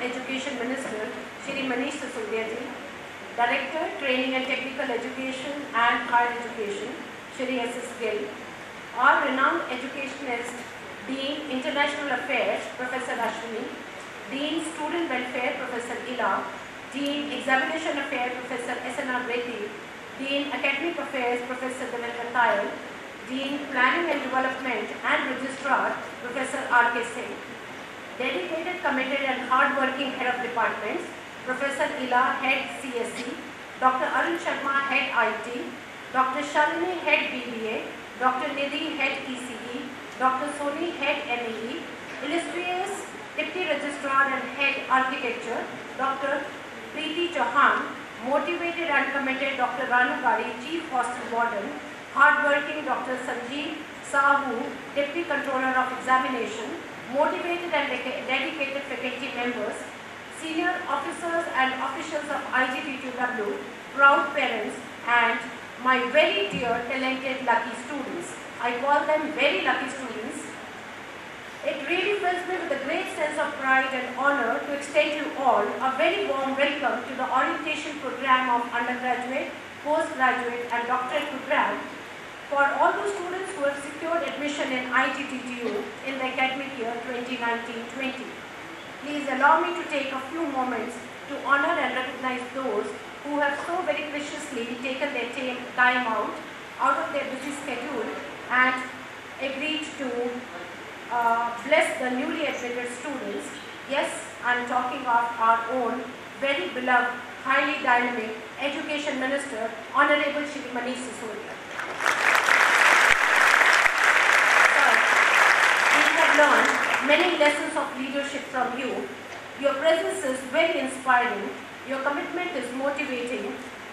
Education Minister, Shri Manish Sisodia ji, Director, Training and Technical Education and Higher Education, Shri S.S. Gill, our renowned educationist, Dean International Affairs, Professor Ashwini, Dean Student Welfare, Professor Ila, Dean Examination Affairs, Professor S.N.R. Reddy, Dean Academic Affairs, Professor Devendra Tayal, Dean Planning and Development and Registrar, Professor R.K. Singh, dedicated, committed and hard-working Head of Departments, Professor Ila, Head CSC, Dr. Arun Sharma, Head IT, Dr. Shalini, Head BBA, Dr. Nidhi, Head ECE, Dr. Soni, Head MEE, illustrious Deputy Registrar and Head Architecture, Dr. Preeti Chauhan, motivated and committed Dr. Ranu Gari, Chief Hostel Warden, hardworking Dr. Sanjeev Sahu, Deputy Controller of Examination, motivated and dedicated faculty members, senior officers and officials of IGT2W, proud parents, and my very dear, talented, lucky students. I call them very lucky students. It really fills me with a great sense of pride and honor to extend you all a very warm welcome to the orientation program of undergraduate, postgraduate and doctorate program for all those students who have secured admission in IGTTU in the academic year 2019-20. Please allow me to take a few moments to honor and recognize those who have so very preciously taken their time out of their busy schedule and agreed to bless the newly admitted students. Yes, I am talking of our own very beloved, highly dynamic Education Minister, Honorable Shri Manish Sisodia. We have learned many lessons of leadership from you. Your presence is very inspiring. Your commitment is motivating,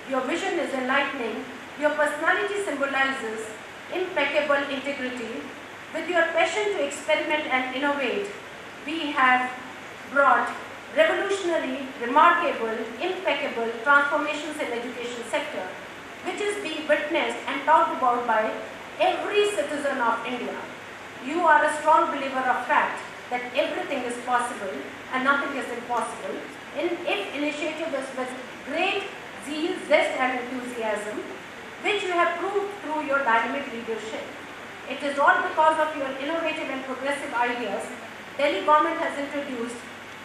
your vision is enlightening, your personality symbolizes impeccable integrity. With your passion to experiment and innovate, we have brought revolutionary, remarkable, impeccable transformations in education sector, which is being witnessed and talked about by every citizen of India. You are a strong believer of fact that everything is possible and nothing is impossible. If initiative is with great zeal, zest and enthusiasm, which you have proved through your dynamic leadership. It is all because of your innovative and progressive ideas. Delhi government has introduced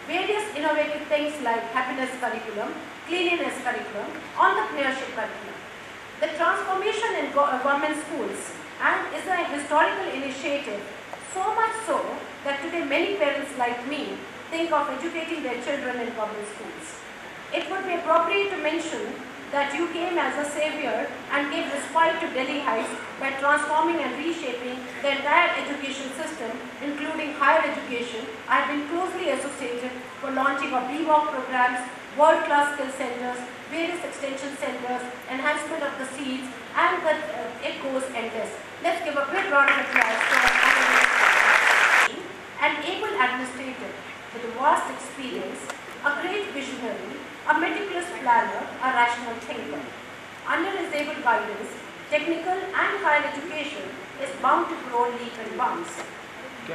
various innovative things like happiness curriculum, cleanliness curriculum, entrepreneurship curriculum. The transformation in government schools and is a historical initiative, so much so that today many parents like me think of educating their children in government schools. It would be appropriate to mention that you came as a savior and gave respite to Delhi Heights by transforming and reshaping the entire education system, including higher education. I have been closely associated for launching of BWalk programs, world-class skill centers, various extension centers, enhancement of the seats, and the it goes endless. Let's give a big round of applause for an able administrator with a vast experience, a great visionary, a meticulous planner, a rational thinker. Under his able guidance, technical and higher education is bound to grow leaps and bounds.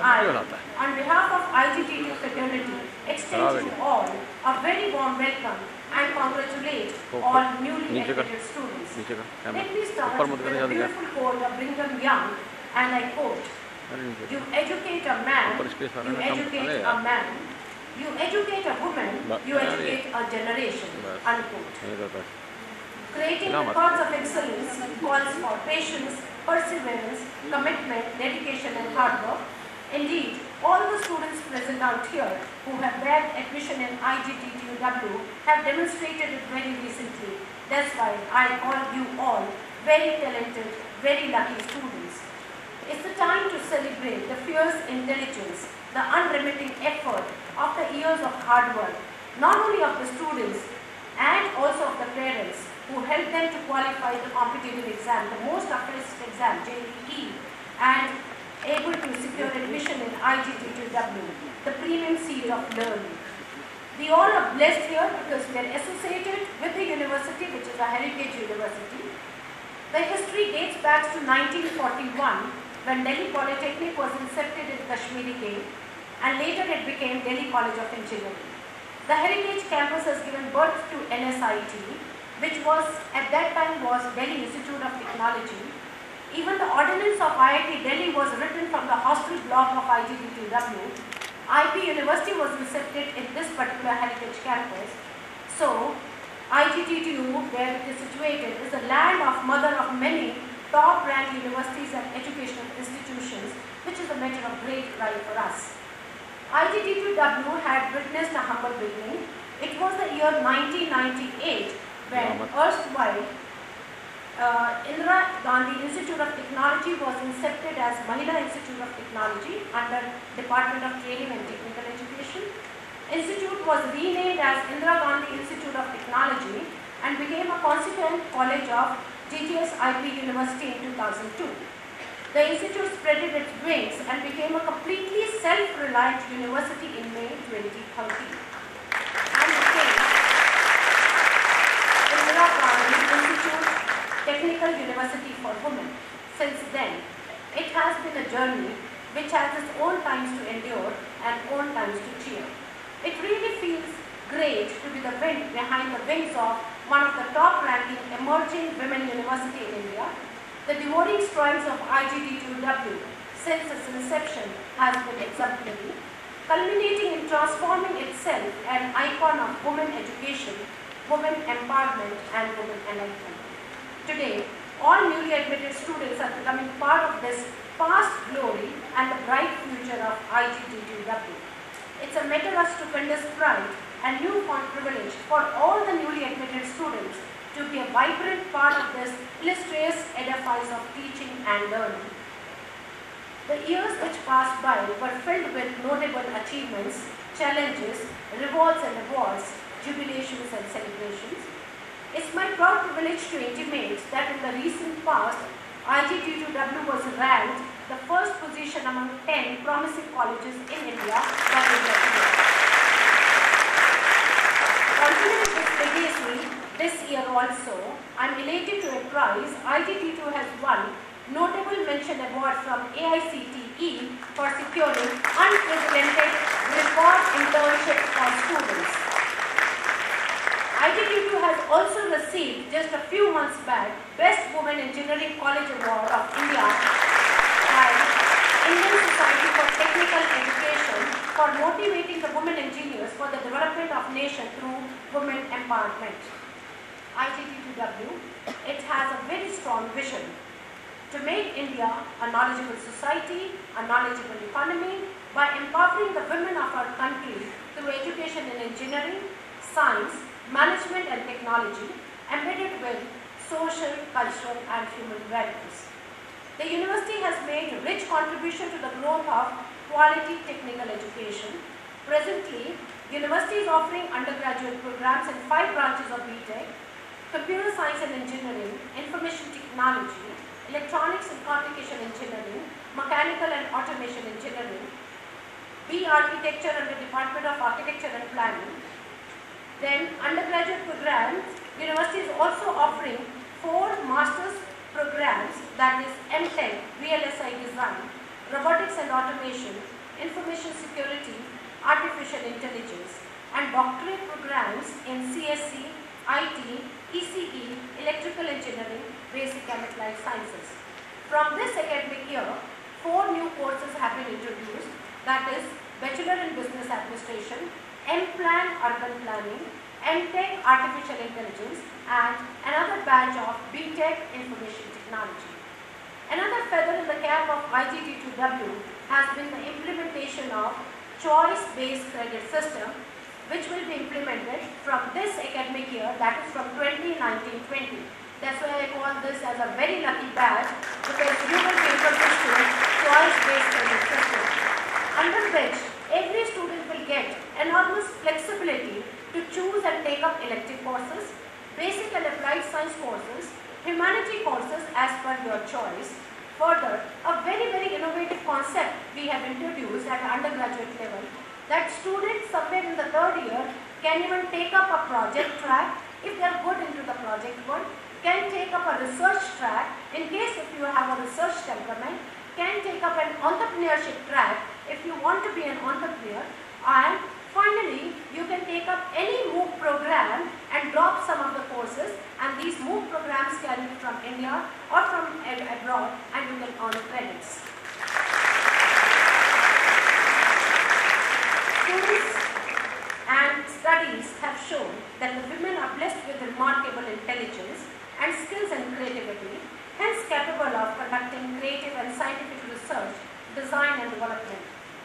I, on behalf of IGTTU fraternity, extend to all a very warm welcome and congratulate all newly admitted students. Let me start with a beautiful quote of Brigham Young, and I quote, "You educate a man, you educate a man, you educate a woman, you educate a generation," unquote. Creating records of excellence calls for patience, perseverance, commitment, dedication and hard work. Indeed, all the students present out here who have bagged admission in IGTTUW have demonstrated it very recently. That's why I call you all very talented, very lucky students. It's the time to celebrate the fierce intelligence, the unremitting effort of the years of hard work, not only of the students and also of the parents who helped them to qualify the competitive exam, the most toughest exam, JEE, and able to secure admission in IGTTW, the premium seal of learning. We all are blessed here because we are associated with the university, which is a heritage university. The history dates back to 1941, when Delhi Polytechnic was incepted in Kashmiri Gate, and later it became Delhi College of Engineering. The Heritage Campus has given birth to NSIT, which was at that time was Delhi Institute of Technology. Even the ordinance of IIT Delhi was written from the hostel block of IGDTW. IP University was incepted in this particular Heritage Campus. So, IGTTU, where it is situated, is the land of mother of many top-ranked universities and educational institutions, which is a matter of great pride for us. IGTTW had witnessed a humble beginning. It was the year 1998 when erstwhile Indira Gandhi Institute of Technology was incepted as Mahila Institute of Technology under Department of Training and Technical Education. Institute was renamed as Indira Gandhi Institute of Technology and became a consequent college of GGS IP University in 2002. The institute spread its wings and became a completely self-reliant university in May 2013 and became Indira Gandhi Institute Technical University for Women. Since then, it has been a journey which has its own times to endure and own times to cheer. It really feels great to be the wind behind the wings of one of the top-ranking emerging women university in India. The devouring strides of IGDTW since its inception has been exemplary, culminating in transforming itself an icon of women education, women empowerment and women enlightenment. Today, all newly admitted students are becoming part of this past glory and the bright future of IGDTW. It's a matter of stupendous pride and newfound privilege for all the newly admitted students to be a vibrant part of this illustrious edifice of teaching and learning. The years which passed by were filled with notable achievements, challenges, rewards and awards, jubilations and celebrations. It's my proud privilege to intimate that in the recent past, IGDTW was ranked the first position among 10 promising colleges in India by India Today. Continuing this legacy, this year also, I am elated to apprise IGDTW has won Notable Mention Award from AICTE for securing unprecedented record internships for students. IGDTW has also received just a few months back Best Women Engineering College Award of India by Indian Society for Technical Education for motivating the women engineers for the development of nation through women empowerment. IGDTW, it has a very strong vision to make India a knowledgeable society, a knowledgeable economy by empowering the women of our country through education in engineering, science, management and technology embedded with social, cultural and human values. The university has made a rich contribution to the growth of quality technical education. Presently, the university is offering undergraduate programs in 5 branches of BTech, computer science and engineering, information technology, electronics and communication engineering, mechanical and automation engineering, B architecture under Department of Architecture and Planning. Then undergraduate programs, the university is also offering 4 master's programs, that is MTech, VLSI design, robotics and automation, information security, artificial intelligence, and doctorate programs in CSC, IT, ECE, electrical engineering, basic and applied sciences. From this academic year, 4 new courses have been introduced, that is Bachelor in Business Administration, M-Plan Urban Planning, M-Tech Artificial Intelligence and another batch of B-Tech Information Technology. Another feather in the cap of IGDTW has been the implementation of choice-based credit system which will be implemented from this academic year, that is from 2019-20. That's why I call this as a very lucky batch because you will be introduced to choice-based credit system under which every student will get enormous flexibility to choose and take up elective courses, basic and applied science courses, humanity courses as per your choice. Further, a very innovative concept we have introduced at undergraduate level that students somewhere in the 3rd year can even take up a project track if they are good into the project work, can take up a research track in case if you have a research temperament, can take up an entrepreneurship track if you want to be an entrepreneur, and finally you can take up yourself from India or from abroad, and you can earn credits. Students and studies have shown that the women are blessed with remarkable intelligence and skills and creativity, hence capable of conducting creative and scientific research, design and development.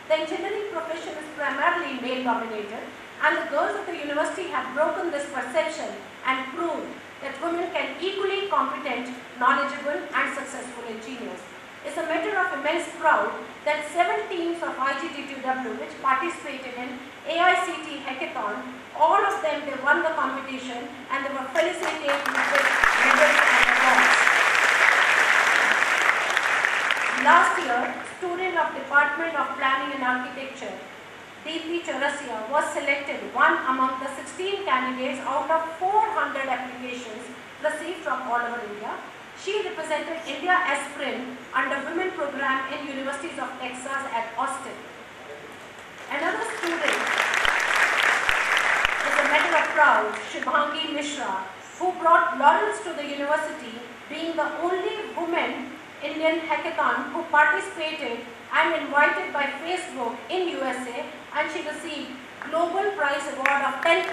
The engineering profession is primarily male-dominated, and the girls of the university have broken this perception and proved that women can equally competent, knowledgeable and successful engineers. It's a matter of immense pride that 7 teams of IGT2W which participated in AICT Hackathon, all of them they won the competition and they were felicitated with medals and awards. Last year, student of Department of Planning and Architecture, Deepthi Chaurasia, was selected one among the 16 candidates out of 400 applications received from all over India. She represented India aspirant under Women Program in Universities of Texas at Austin. Another student is a matter of pride, Shubhangi Mishra, who brought laurels to the university, being the only woman Indian hackathon who participated and invited by Facebook in USA, and she received Global Prize Award of $10,000.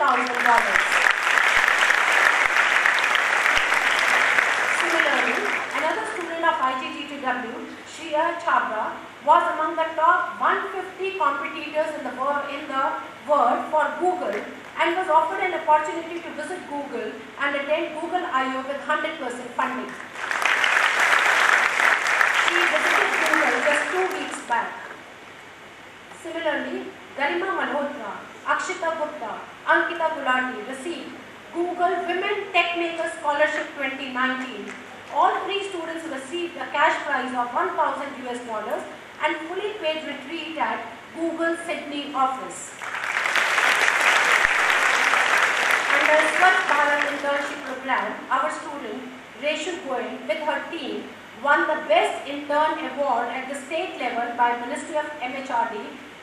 Similarly, another student of IGT2W, Shreya Chabra, was among the top 150 competitors in the world for Google and was offered an opportunity to visit Google and attend Google I/O with 100% funding. She visited Google just 2 weeks back. Similarly, Garima Malhotra, Akshita Gupta, Ankita Gulati received Google Women Techmaker Scholarship 2019. All 3 students received a cash prize of $1,000 and fully paid retreat at Google Sydney office. Under Swachh Bharat internship program, our student Reshu Goyal with her team won the Best Intern Award at the state level by Ministry of MHRD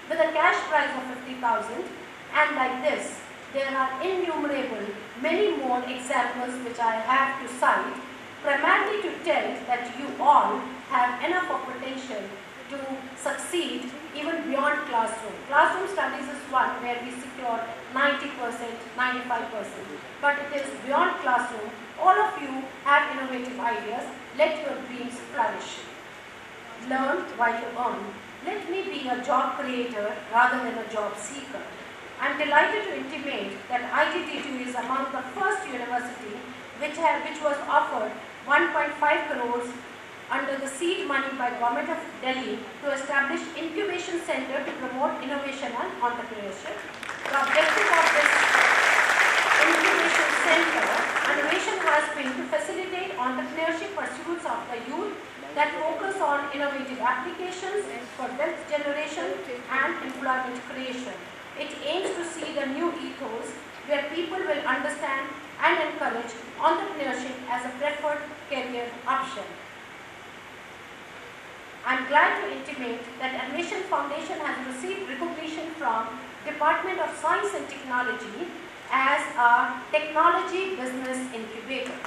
with a cash prize of $50,000. And like this, there are innumerable, many more examples which I have to cite, primarily to tell that you all have enough of potential to succeed even beyond classroom. Classroom studies is one where we secure 90%, 95%, but it is beyond classroom. All of you have innovative ideas. Let your dreams flourish. Learn while you earn. Let me be a job creator rather than a job seeker. I am delighted to intimate that IGT2 is among the first university which was offered 1.5 crores under the seed money by Government of Delhi to establish incubation center to promote innovation and entrepreneurship. The objective of this incubation center innovation has been to facilitate entrepreneurship pursuits of the youth that focus on innovative applications for wealth generation and employment creation. It aims to see the new ethos where people will understand and encourage entrepreneurship as a preferred career option. I am glad to intimate that Animation Foundation has received recognition from Department of Science and Technology as a technology business incubator.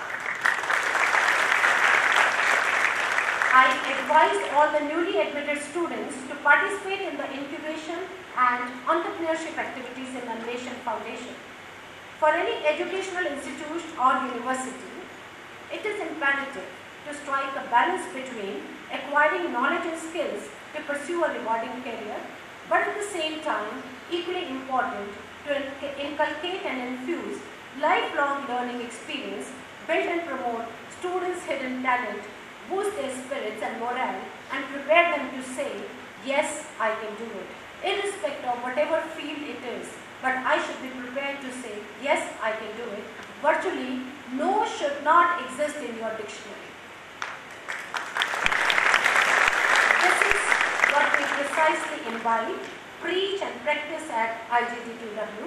I advised all the newly admitted students to participate in the incubation and entrepreneurship activities in Animation Foundation. For any educational institution or university, it is imperative to strike a balance between acquiring knowledge and skills to pursue a rewarding career, but at the same time, equally important to inculcate and infuse lifelong learning experience, build and promote students' hidden talent, boost their spirits and morale, and prepare them to say, yes, I can do it, irrespective of whatever field it is. But I should be prepared to say, yes, I can do it. Virtually, no should not exist in your dictionary. This is what we precisely imbibe, preach and practice at IGT2W.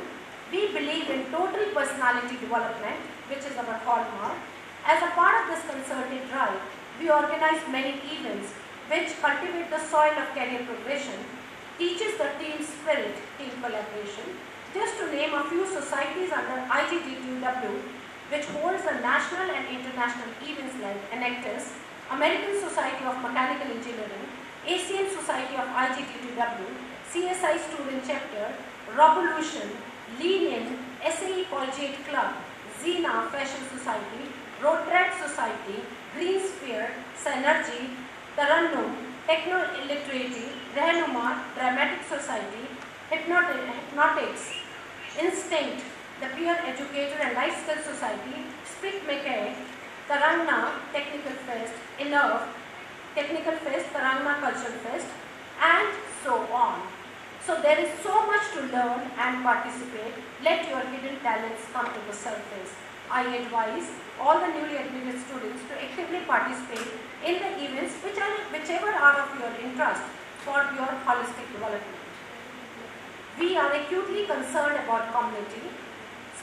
We believe in total personality development, which is our hallmark. As a part of this concerted drive, we organize many events which cultivate the soil of career progression, teaches the team spirit, team collaboration. Just to name a few societies under IGT2W, which holds the national and international events like Enactus, American Society of Mechanical Engineering, ASEAN Society of IGT2W, CSI Student Chapter, Revolution, Lenin, SAE Collegiate Club, Xena Fashion Society, Rotaract Society, Green Sphere, Synergy, Tarannum, Techno Illiterati, Rehnuma, Dramatic Society, Hypnotics, Instinct, the Peer Educator and Lifestyle Society, Spit Mechanic, Tarangna Technical Fest, Enerve, Technical Fest, Tarangna Cultural Fest, and so on. So there is so much to learn and participate. Let your hidden talents come to the surface. I advise all the newly admitted students to actively participate in the events whichever are of your interest for your holistic development. We are acutely concerned about community,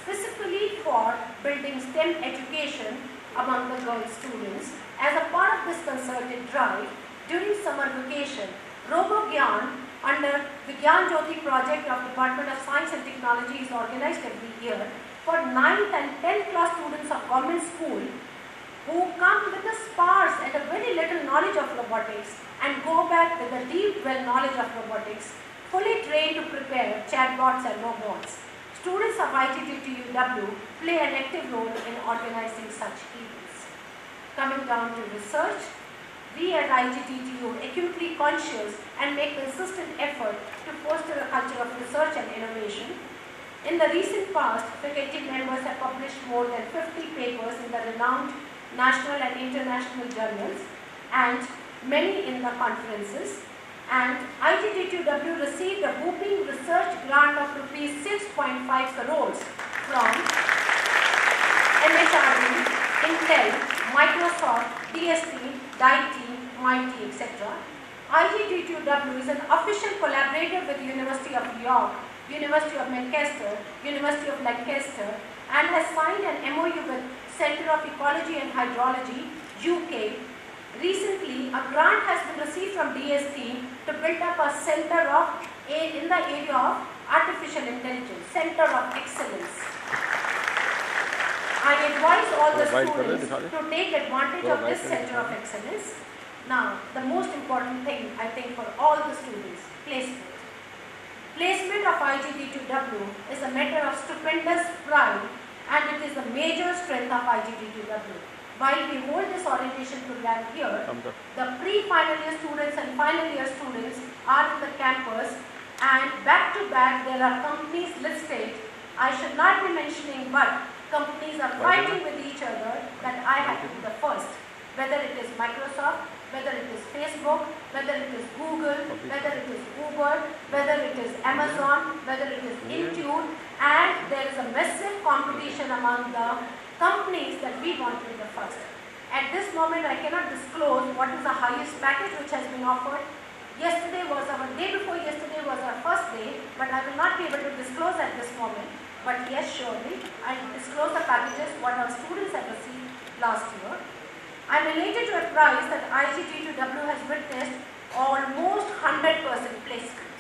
specifically for building STEM education among the girl students. As a part of this concerted drive, during summer vacation, RoboGyan under the Gyan Jyoti project of Department of Science and Technology is organized every year for 9th and 10th class students of government school who come with a sparse and a very little knowledge of robotics and go back with a deep well knowledge of robotics, fully trained to prepare chatbots and robots. Students of IGT2W play an active role in organizing such events. Coming down to research, we at IGT2 acutely conscious and make consistent effort to foster a culture of research and innovation. In the recent past, faculty members have published more than 50 papers in the renowned national and international journals and many in the conferences. And IGT2W received a whopping research grant of rupees 6.5 crores from MHRD, Intel, Microsoft, DST, DIT, MIT, etc. IGT2W is an official collaborator with the University of York, University of Manchester, University of Lancaster, and has signed an MOU with Centre of Ecology and Hydrology, UK. Recently, a grant has been received from DST to build up a center in the area of artificial intelligence, Center of Excellence. I advise all the students to take advantage of this Center of Excellence. Now, the most important thing, I think, for all the students, placement. Placement of IGT2W is a matter of stupendous pride, and it is the major strength of IGT2W. While we hold this orientation program here, the pre-final year students and final year students are in the campus, and back to back there are companies listed. I should not be mentioning, but companies are fighting with each other that I have to be the first. Whether it is Microsoft, whether it is Facebook, whether it is Google, whether it is Uber, whether it is Amazon, whether it is Intune, and there is a massive competition among the companies that we want to be the first. At this moment, I cannot disclose what is the highest package which has been offered. Day before yesterday was our first day, but I will not be able to disclose at this moment. But yes, surely, I will disclose the packages what our students have received last year. I am elated to advise that IGT2W has witnessed almost 100% placement.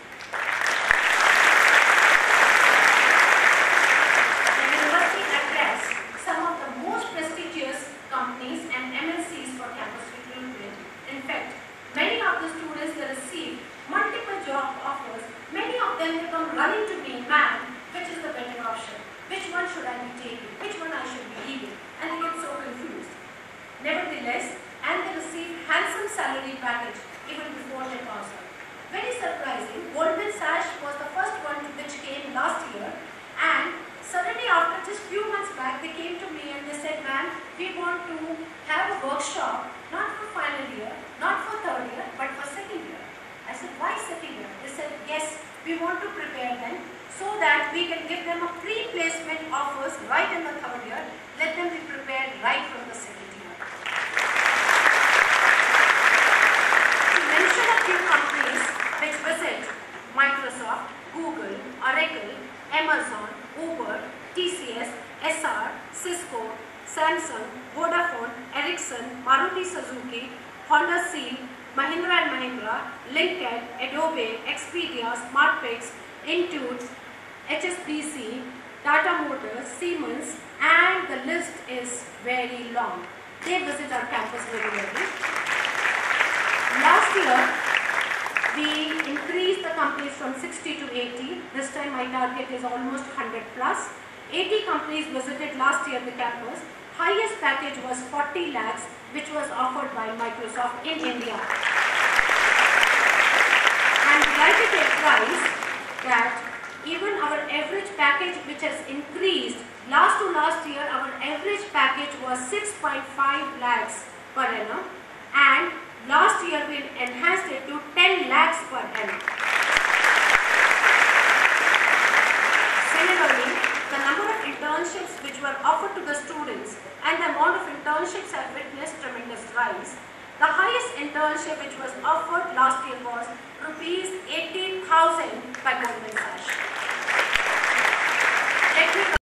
The university attracts some of the most prestigious companies and MNCs for campus recruitment. In fact, many of the students they receive multiple job offers. Many of them they come running to me, ma'am, which is the better option? Which one should I be taking? Which one I should be leaving? And they get so confused. Nevertheless, and they receive handsome salary package even before they pass out. Very surprising, Goldman Sachs was the first one which came last year, and suddenly after just few months back, they came to me and they said, ma'am, we want to have a workshop, not for final year, not for third year, but for second year. I said, why second year? They said, yes, we want to prepare them so that we can give them a pre-placement offers right in the third year, let them be prepared right from the second year. To mention a few companies which visit Microsoft, Google, Oracle, Amazon, Uber, TCS, SR, Cisco, Samsung, Vodafone, Ericsson, Maruti Suzuki, Honda Seal, Mahindra & Mahindra, LinkedIn, Adobe, Expedia, SmartPix, Intune, HSBC, Tata Motors, Siemens, and the list is very long. They visit our campus regularly. Last year, we increased the companies from 60 to 80. This time my target is almost 100 plus. 80 companies visited last year the campus. Highest package was 40 lakhs, which was offered by Microsoft in India. And we like to take prize that even our average package, which has increased, last year our average package was 6.5 lakhs per annum, and last year we enhanced it to 10 lakhs per annum. Similarly, the number of internships which were offered to the students and the amount of internships have witnessed tremendous rise. The highest internship which was offered last year was rupees 80,000 per